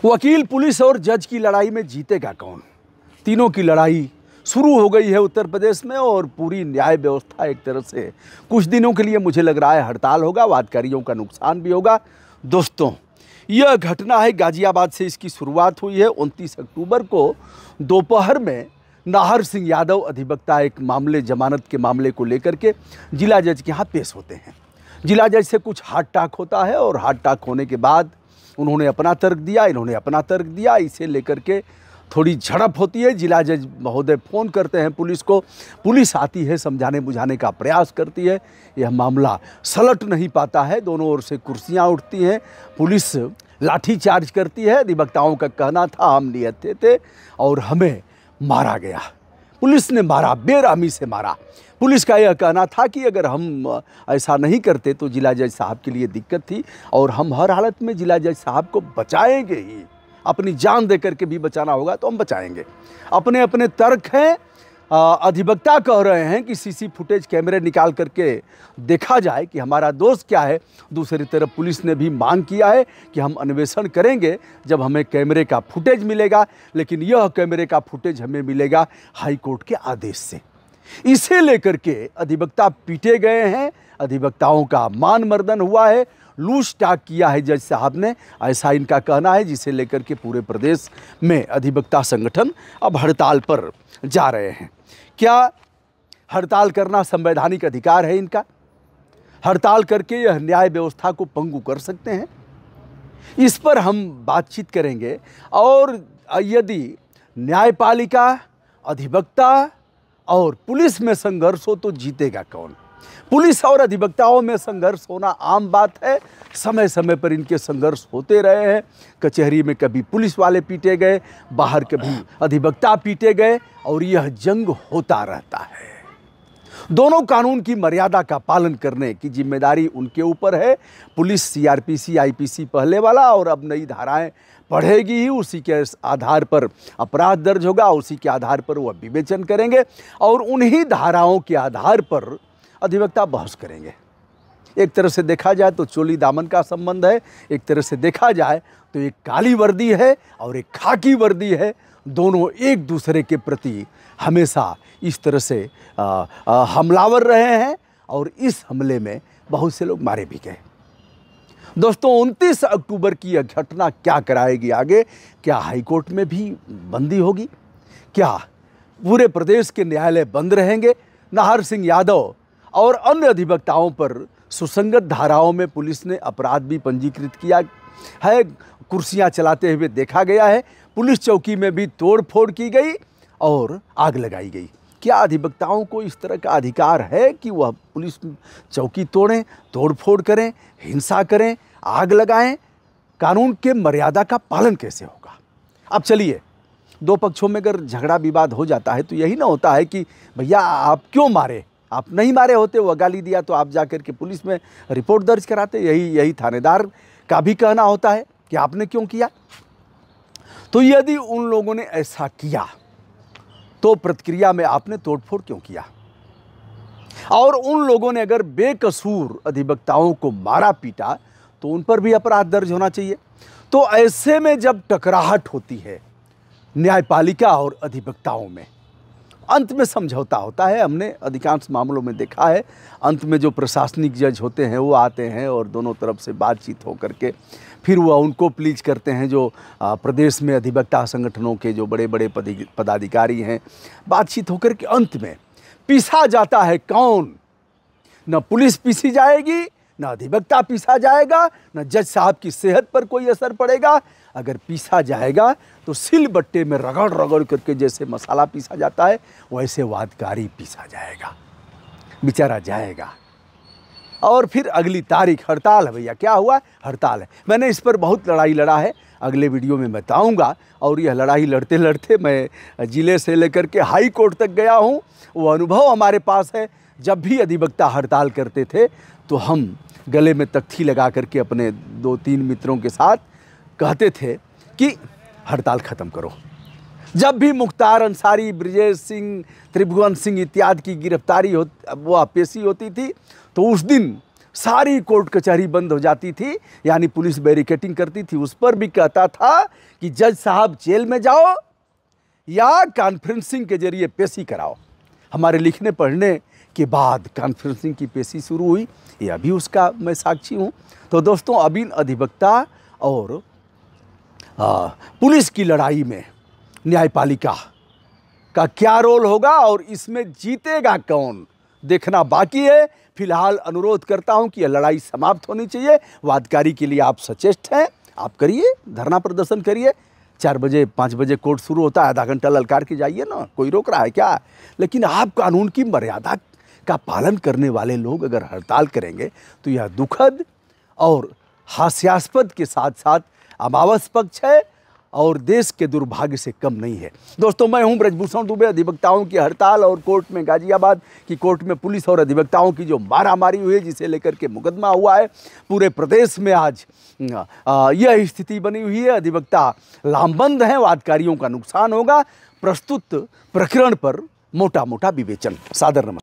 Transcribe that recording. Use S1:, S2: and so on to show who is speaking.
S1: वकील, पुलिस और जज की लड़ाई में जीतेगा कौन? तीनों की लड़ाई शुरू हो गई है उत्तर प्रदेश में और पूरी न्याय व्यवस्था एक तरह से कुछ दिनों के लिए मुझे लग रहा है हड़ताल होगा, वादकारियों का नुकसान भी होगा। दोस्तों, यह घटना है गाजियाबाद से, इसकी शुरुआत हुई है 29 अक्टूबर को दोपहर में। नाहर सिंह यादव अधिवक्ता एक मामले, जमानत के मामले को लेकर के जिला जज के यहाँ पेश होते हैं। जिला जज से कुछ हाथ टाक होता है और हाथ टाक होने के बाद उन्होंने अपना तर्क दिया, इन्होंने अपना तर्क दिया। इसे लेकर के थोड़ी झड़प होती है। जिला जज महोदय फ़ोन करते हैं पुलिस को, पुलिस आती है, समझाने बुझाने का प्रयास करती है। यह मामला सलट नहीं पाता है, दोनों ओर से कुर्सियां उठती हैं, पुलिस लाठीचार्ज करती है। अधिवक्ताओं का कहना था हम निहत्थे थे और हमें मारा गया, पुलिस ने मारा, बेरहमी से मारा। पुलिस का यह कहना था कि अगर हम ऐसा नहीं करते तो जिला जज साहब के लिए दिक्कत थी और हम हर हालत में जिला जज साहब को बचाएंगे ही, अपनी जान दे करके भी बचाना होगा तो हम बचाएंगे। अपने अपने तर्क हैं। अधिवक्ता कह रहे हैं कि सीसी फुटेज कैमरे निकाल करके देखा जाए कि हमारा दोष क्या है। दूसरी तरफ पुलिस ने भी मांग किया है कि हम अन्वेषण करेंगे जब हमें कैमरे का फुटेज मिलेगा, लेकिन यह कैमरे का फुटेज हमें मिलेगा हाई कोर्ट के आदेश से। इसे लेकर के अधिवक्ता पीटे गए हैं, अधिवक्ताओं का मान मर्दन हुआ है, लूज टाक किया है जज साहब ने, ऐसा इनका कहना है, जिसे लेकर के पूरे प्रदेश में अधिवक्ता संगठन अब हड़ताल पर जा रहे हैं। क्या हड़ताल करना संवैधानिक अधिकार है इनका? हड़ताल करके यह न्याय व्यवस्था को पंगु कर सकते हैं? इस पर हम बातचीत करेंगे। और यदि न्यायपालिका, अधिवक्ता और पुलिस में संघर्ष हो तो जीतेगा कौन? पुलिस और अधिवक्ताओं में संघर्ष होना आम बात है, समय समय पर इनके संघर्ष होते रहे हैं। कचहरी में कभी पुलिस वाले पीटे गए, बाहर कभी अधिवक्ता पीटे गए और यह जंग होता रहता है। दोनों कानून की मर्यादा का पालन करने की जिम्मेदारी उनके ऊपर है। पुलिस सीआरपीसी, आईपीसी पहले वाला और अब नई धाराएं पढ़ेगी ही, उसी के आधार पर अपराध दर्ज होगा, उसी के आधार पर वह विवेचन करेंगे और उन्हीं धाराओं के आधार पर अधिवक्ता बहस करेंगे। एक तरह से देखा जाए तो चोली दामन का संबंध है, एक तरह से देखा जाए तो एक काली वर्दी है और एक खाकी वर्दी है। दोनों एक दूसरे के प्रति हमेशा इस तरह से हमलावर रहे हैं और इस हमले में बहुत से लोग मारे भी गए। दोस्तों, 29 अक्टूबर की यह घटना क्या कराएगी आगे? क्या हाईकोर्ट में भी बंदी होगी? क्या पूरे प्रदेश के न्यायालय बंद रहेंगे? नाहर सिंह यादव और अन्य अधिवक्ताओं पर सुसंगत धाराओं में पुलिस ने अपराध भी पंजीकृत किया है, कुर्सियां चलाते हुए देखा गया है, पुलिस चौकी में भी तोड़ फोड़ की गई और आग लगाई गई। क्या अधिवक्ताओं को इस तरह का अधिकार है कि वह पुलिस चौकी तोड़ें, तोड़ फोड़ करें, हिंसा करें, आग लगाएं? कानून के मर्यादा का पालन कैसे होगा? अब चलिए, दो पक्षों में अगर झगड़ा विवाद हो जाता है तो यही ना होता है कि भैया आप क्यों मारे, आप नहीं मारे होते, वो गाली दिया तो आप जाकर के पुलिस में रिपोर्ट दर्ज कराते। यही थानेदार का भी कहना होता है कि आपने क्यों किया। तो यदि उन लोगों ने ऐसा किया तो प्रतिक्रिया में आपने तोड़फोड़ क्यों किया? और उन लोगों ने अगर बेकसूर अधिवक्ताओं को मारा पीटा तो उन पर भी अपराध दर्ज होना चाहिए। तो ऐसे में जब टकराहट होती है न्यायपालिका और अधिवक्ताओं में, अंत में समझौता होता है। हमने अधिकांश मामलों में देखा है, अंत में जो प्रशासनिक जज होते हैं वो आते हैं और दोनों तरफ से बातचीत हो करके फिर वह उनको प्लीज करते हैं, जो प्रदेश में अधिवक्ता संगठनों के जो बड़े बड़े पदाधिकारी हैं। बातचीत होकर के अंत में पीसा जाता है कौन? न पुलिस पीसी जाएगी, न अधिवक्ता पीसा जाएगा, न जज साहब की सेहत पर कोई असर पड़ेगा। अगर पीसा जाएगा तो सिल बट्टे में रगड़ रगड़ करके जैसे मसाला पीसा जाता है वैसे वादकारी पीसा जाएगा, बेचारा जाएगा। और फिर अगली तारीख हड़ताल है। भैया क्या हुआ? हड़ताल है। मैंने इस पर बहुत लड़ाई लड़ा है, अगले वीडियो में बताऊंगा। और यह लड़ाई लड़ते लड़ते मैं जिले से लेकर के हाई कोर्ट तक गया हूं। वो अनुभव हमारे पास है। जब भी अधिवक्ता हड़ताल करते थे तो हम गले में तख्ती लगा करके अपने 2-3 मित्रों के साथ कहते थे कि हड़ताल ख़त्म करो। जब भी मुख्तार अंसारी, ब्रजेश सिंह, त्रिभुवन सिंह इत्यादि की गिरफ्तारी वो पेशी होती थी तो उस दिन सारी कोर्ट कचहरी बंद हो जाती थी, यानी पुलिस बैरिकेटिंग करती थी। उस पर भी कहता था कि जज साहब जेल में जाओ या कॉन्फ्रेंसिंग के जरिए पेशी कराओ। हमारे लिखने पढ़ने के बाद कॉन्फ्रेंसिंग की पेशी शुरू हुई, ये अभी उसका मैं साक्षी हूँ। तो दोस्तों, अभी अधिवक्ता और पुलिस की लड़ाई में न्यायपालिका का क्या रोल होगा और इसमें जीतेगा कौन, देखना बाकी है। फिलहाल अनुरोध करता हूं कि यह लड़ाई समाप्त होनी चाहिए। वादकारी के लिए आप सचेष्ट हैं, आप करिए, धरना प्रदर्शन करिए। 4 बजे 5 बजे कोर्ट शुरू होता है, आधा घंटा ललकार के जाइए ना, कोई रोक रहा है क्या? लेकिन आप कानून की मर्यादा का पालन करने वाले लोग अगर हड़ताल करेंगे तो यह दुखद और हास्यास्पद के साथ साथ अमावस पक्ष है और देश के दुर्भाग्य से कम नहीं है। दोस्तों, मैं हूं ब्रजभूषण दुबे। अधिवक्ताओं की हड़ताल और कोर्ट में, गाजियाबाद की कोर्ट में पुलिस और अधिवक्ताओं की जो मारामारी हुई है, जिसे लेकर के मुकदमा हुआ है, पूरे प्रदेश में आज यह स्थिति बनी हुई है। अधिवक्ता लामबंद हैं, वादकारियों का नुकसान होगा। प्रस्तुत प्रकरण पर मोटा मोटा विवेचन। सादर नमस्कार।